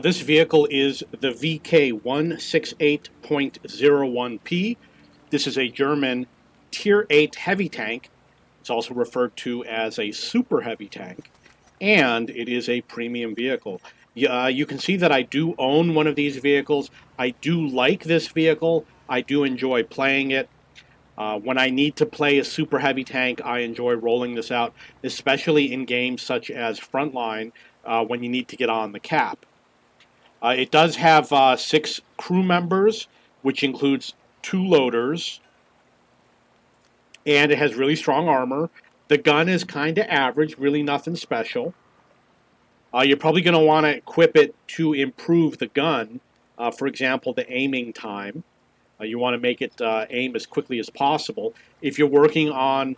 This vehicle is the VK168.01P. This is a German Tier 8 heavy tank. It's also referred to as a super heavy tank, and it is a premium vehicle. You can see that I do own one of these vehicles. I do like this vehicle. I do enjoy playing it. When I need to play a super heavy tank, I enjoy rolling this out, especially in games such as Frontline, when you need to get on the cap. It does have 6 crew members, which includes 2 loaders, and it has really strong armor. The gun is kind of average, really nothing special. You're probably going to want to equip it to improve the gun. For example, the aiming time. You want to make it aim as quickly as possible. If you're working on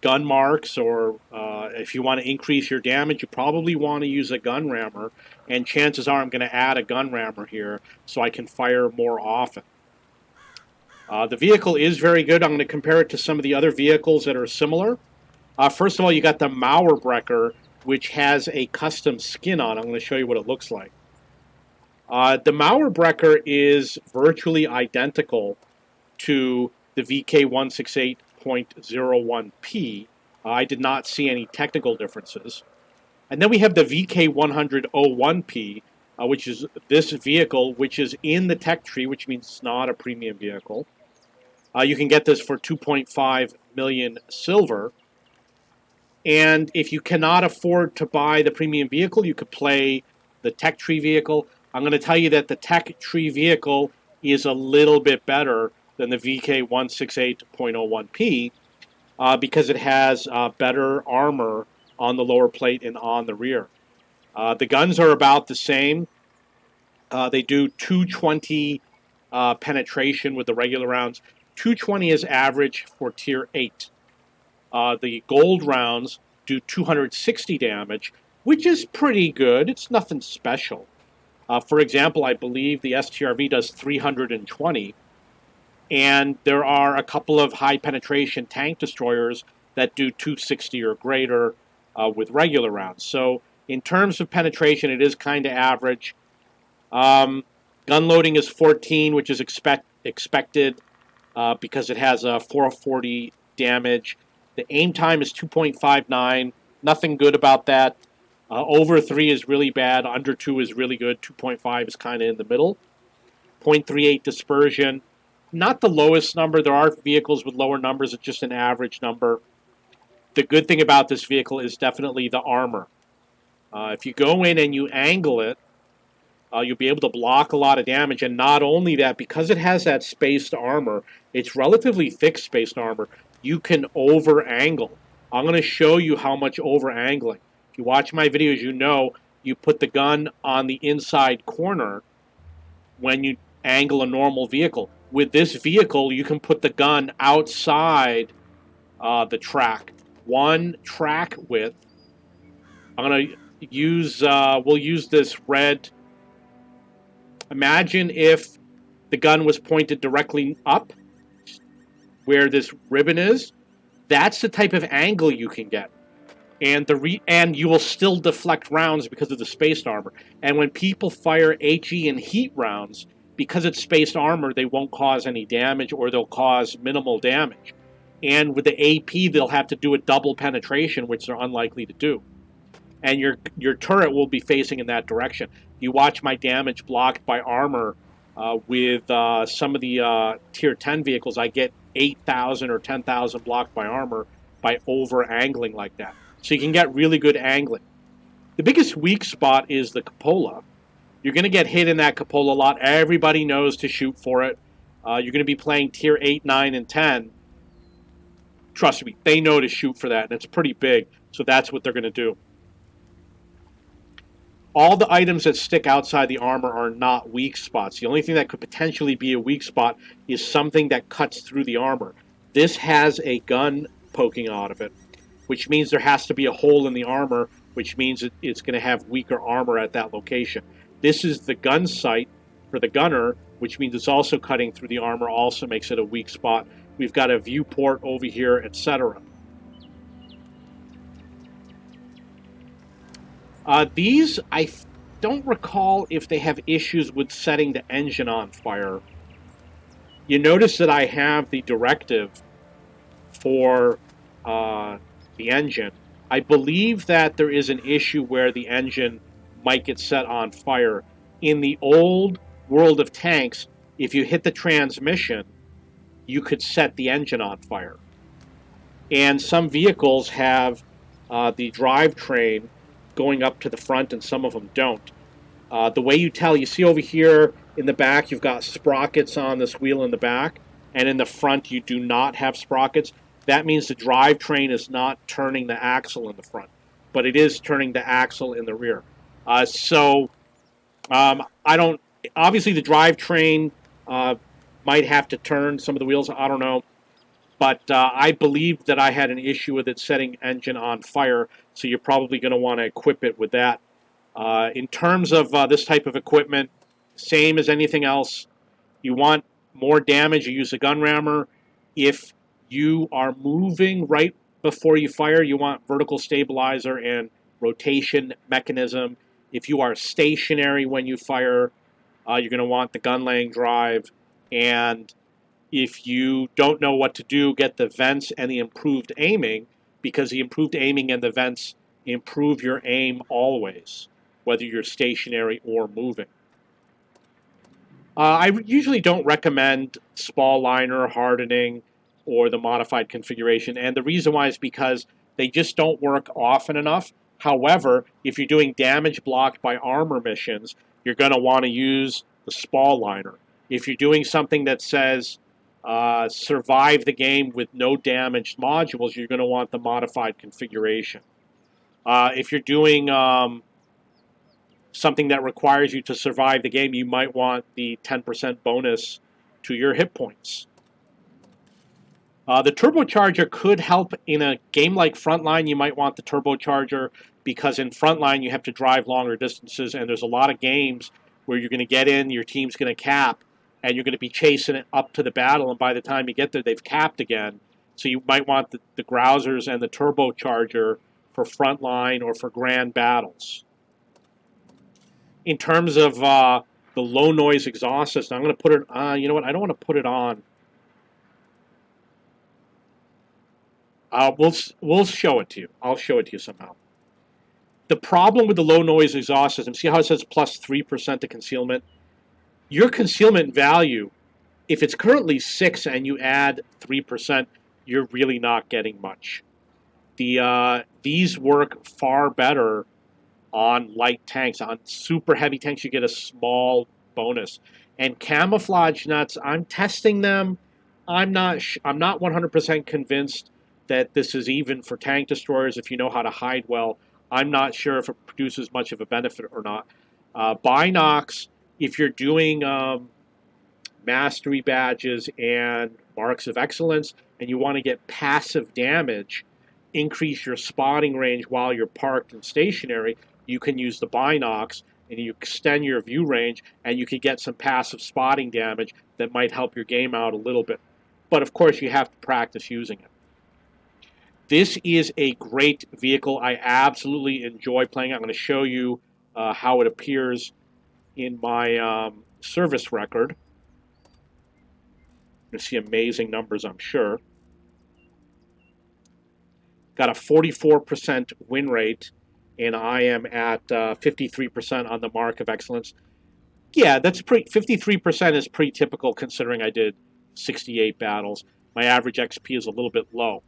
gun marks or if you want to increase your damage, you probably want to use a gun rammer. And chances are I'm going to add a gun rammer here so I can fire more often. The vehicle is very good. I'm going to compare it to some of the other vehicles that are similar. First of all, you got the Mauerbrecher, which has a custom skin on. I'm going to show you what it looks like. The Mauerbrecher is virtually identical to the VK168.01P. I did not see any technical differences. And then we have the VK100-01P, which is this vehicle, which is in the tech tree, which means it's not a premium vehicle. You can get this for 2.5 million silver. And if you cannot afford to buy the premium vehicle, you could play the tech tree vehicle. I'm going to tell you that the tech tree vehicle is a little bit better than the VK168.01P because it has better armor on the lower plate and on the rear. The guns are about the same. They do 220 penetration with the regular rounds. 220 is average for Tier 8. The gold rounds do 260 damage, which is pretty good. It's nothing special. For example, I believe the STRV does 320, and there are a couple of high penetration tank destroyers that do 260 or greater with regular rounds. So in terms of penetration, it is kind of average. Gun loading is 14, which is expected because it has a 440 damage. The aim time is 2.59. Nothing good about that. Over 3 is really bad. Under 2 is really good. 2.5 is kind of in the middle. 0.38 dispersion. Not the lowest number. There are vehicles with lower numbers. It's just an average number. The good thing about this vehicle is definitely the armor. If you go in and you angle it, you'll be able to block a lot of damage. And not only that, because it has that spaced armor, it's relatively thick spaced armor, you can over-angle. I'm going to show you how much over-angling. If you watch my videos, you know you put the gun on the inside corner when you angle a normal vehicle. With this vehicle, you can put the gun outside the track. One track width. I'm going to use, we'll use this red. Imagine if the gun was pointed directly up, where this ribbon is. That's the type of angle you can get. And and you will still deflect rounds because of the spaced armor. And when people fire HE and heat rounds, because it's spaced armor, they won't cause any damage or they'll cause minimal damage. And with the AP, they'll have to do a double penetration, which they're unlikely to do. And your turret will be facing in that direction. You watch my damage blocked by armor with some of the Tier 10 vehicles. I get 8,000 or 10,000 blocked by armor by over-angling like that. So you can get really good angling. The biggest weak spot is the cupola. You're going to get hit in that cupola a lot. Everybody knows to shoot for it. You're going to be playing Tier 8, 9, and 10. Trust me, they know to shoot for that, and it's pretty big. So that's what they're going to do. All the items that stick outside the armor are not weak spots. The only thing that could potentially be a weak spot is something that cuts through the armor. This has a gun poking out of it, which means there has to be a hole in the armor, which means it's going to have weaker armor at that location. This is the gun sight for the gunner, which means it's also cutting through the armor, also makes it a weak spot. We've got a viewport over here, etc. These, don't recall if they have issues with setting the engine on fire. You notice that I have the directive for uh, the engine. I believe that there is an issue where the engine might get set on fire. In the old world of tanks, if you hit the transmission, you could set the engine on fire. And some vehicles have the drivetrain going up to the front, and some of them don't. The way you tell, you see over here in the back, you've got sprockets on this wheel in the back, and in the front, you do not have sprockets. That means the drivetrain is not turning the axle in the front, but it is turning the axle in the rear. I don't. Obviously, the drivetrain uh, might have to turn some of the wheels. I don't know, but I believe that I had an issue with it setting engine on fire. So you're probably going to want to equip it with that. In terms of this type of equipment, same as anything else. You want more damage, you use a gun rammer. If you are moving right before you fire, you want vertical stabilizer and rotation mechanism. If you are stationary when you fire, you're going to want the gun laying drive. And if you don't know what to do, get the vents and the improved aiming, because the improved aiming and the vents improve your aim always, whether you're stationary or moving. I usually don't recommend spall liner hardening or the modified configuration, and the reason why is because they just don't work often enough. However, if you're doing damage blocked by armor missions, you're going to want to use the spall liner. If you're doing something that says survive the game with no damaged modules, you're going to want the modified configuration. If you're doing something that requires you to survive the game, you might want the 10% bonus to your hit points. The turbocharger could help in a game like Frontline. You might want the turbocharger because in Frontline you have to drive longer distances, and there's a lot of games where you're going to get in, your team's going to cap, and you're going to be chasing it up to the battle, and by the time you get there, they've capped again. So you might want the Grousers and the turbocharger for Frontline or for grand battles. In terms of the low noise exhaust system, I'm going to put it. You know what? I don't want to put it on. We'll show it to you. I'll show it to you somehow. The problem with the low noise exhaust system, see how it says plus 3% to concealment? Your concealment value, if it's currently 6 and you add 3%, you're really not getting much. These work far better on light tanks. On super heavy tanks, you get a small bonus. And camouflage nuts, I'm testing them. I'm not 100% convinced that this is even for tank destroyers if you know how to hide well. I'm not sure if it produces much of a benefit or not. Binocs, if you're doing mastery badges and marks of excellence and you want to get passive damage, increase your spotting range while you're parked and stationary, you can use the binocs and you extend your view range and you can get some passive spotting damage that might help your game out a little bit. But of course, you have to practice using it. This is a great vehicle. I absolutely enjoy playing it. I'm going to show you how it appears in my service record. You're going to see amazing numbers, I'm sure. Got a 44% win rate, and I am at 53% on the mark of excellence. Yeah, 53% is pretty typical considering I did 68 battles. My average XP is a little bit low.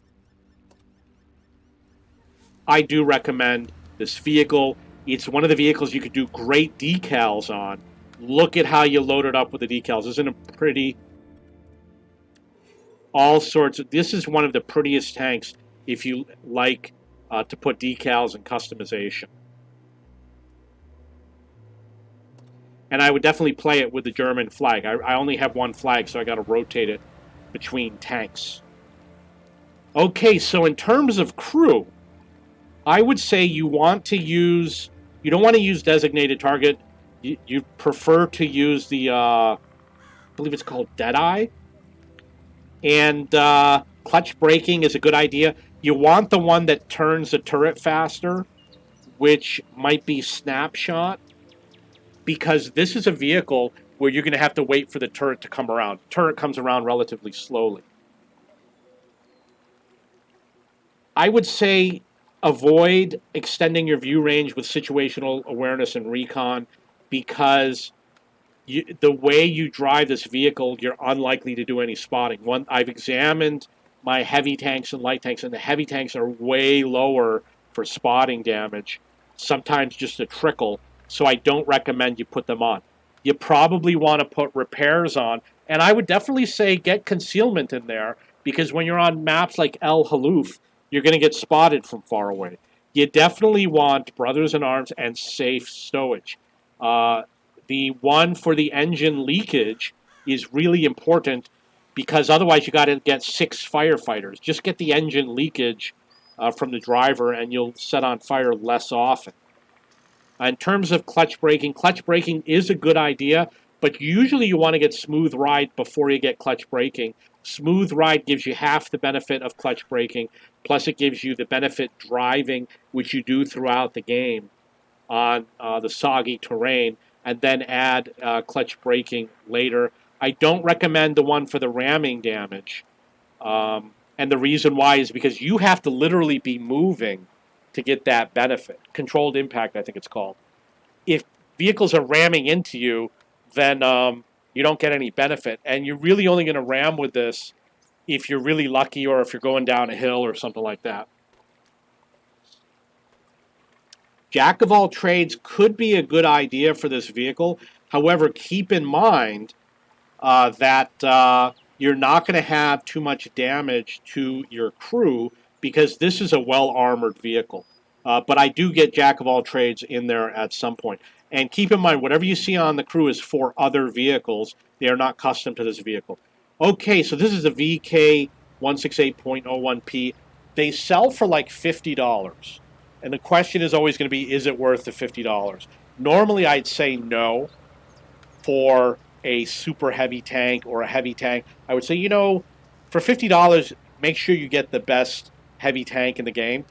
I do recommend this vehicle. It's one of the vehicles you could do great decals on. Look at how you load it up with the decals. Isn't it pretty? All sorts of. This is one of the prettiest tanks if you like to put decals and customization. And I would definitely play it with the German flag. I only have one flag, so I got to rotate it between tanks. Okay, so in terms of crew, I would say you want to use. You don't want to use designated target. You prefer to use the. I believe it's called Deadeye. And clutch braking is a good idea. You want the one that turns the turret faster, which might be Snapshot. because this is a vehicle where you're going to have to wait for the turret to come around. The turret comes around relatively slowly. I would say avoid extending your view range with situational awareness and recon because the way you drive this vehicle, you're unlikely to do any spotting. I've examined my heavy tanks and light tanks, and the heavy tanks are way lower for spotting damage, sometimes just a trickle, so I don't recommend you put them on. You probably want to put repairs on, and I would definitely say get concealment in there, because when you're on maps like El Haluf, you're going to get spotted from far away. You definitely want Brothers in Arms and safe stowage. The one for the engine leakage is really important because otherwise you got to get 6 firefighters. Just get the engine leakage from the driver and you'll set on fire less often. In terms of clutch braking is a good idea, but usually you want to get smooth ride before you get clutch braking. Smooth ride gives you half the benefit of clutch braking, plus it gives you the benefit driving, which you do throughout the game on the soggy terrain, and then add clutch braking later. I don't recommend the one for the ramming damage. And the reason why is because you have to literally be moving to get that benefit. Controlled impact, I think it's called. If vehicles are ramming into you, then you don't get any benefit. And you're really only going to ram with this if you're really lucky or if you're going down a hill or something like that. Jack of all trades could be a good idea for this vehicle. However, keep in mind that you're not going to have too much damage to your crew because this is a well-armored vehicle. But I do get Jack of all trades in there at some point. And keep in mind, whatever you see on the crew is for other vehicles. They are not custom to this vehicle. Okay, so this is a VK 168.01P. They sell for like $50. And the question is always going to be, is it worth the $50? Normally, I'd say no for a super heavy tank or a heavy tank. I would say, for $50, make sure you get the best heavy tank in the game.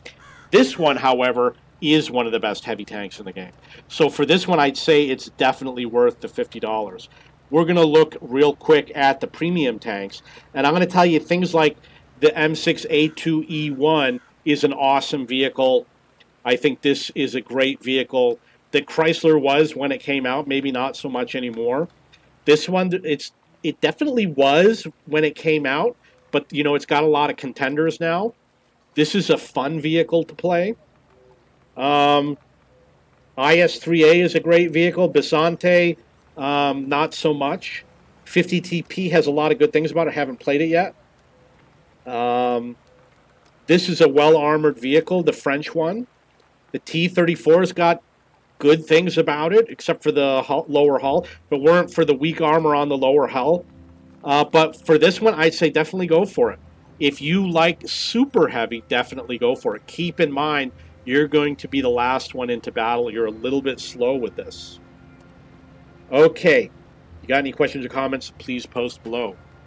This one, however, is one of the best heavy tanks in the game. So for this one, I'd say it's definitely worth the $50. We're going to look real quick at the premium tanks, and I'm going to tell you things like the M6A2E1 is an awesome vehicle. I think this is a great vehicle that Chrysler was when it came out, maybe not so much anymore. This one, it definitely was when it came out, but it's got a lot of contenders now. This is a fun vehicle to play. IS3A is a great vehicle. Bisante, not so much. 50TP has a lot of good things about it. I haven't played it yet. This is a well-armored vehicle, the French one. The T-34's got good things about it, except for the lower hull, but weren't for the weak armor on the lower hull. But for this one, I'd say definitely go for it. If you like super heavy, definitely go for it. Keep in mind, you're going to be the last one into battle. You're a little bit slow with this. Okay. You got any questions or comments, please post below.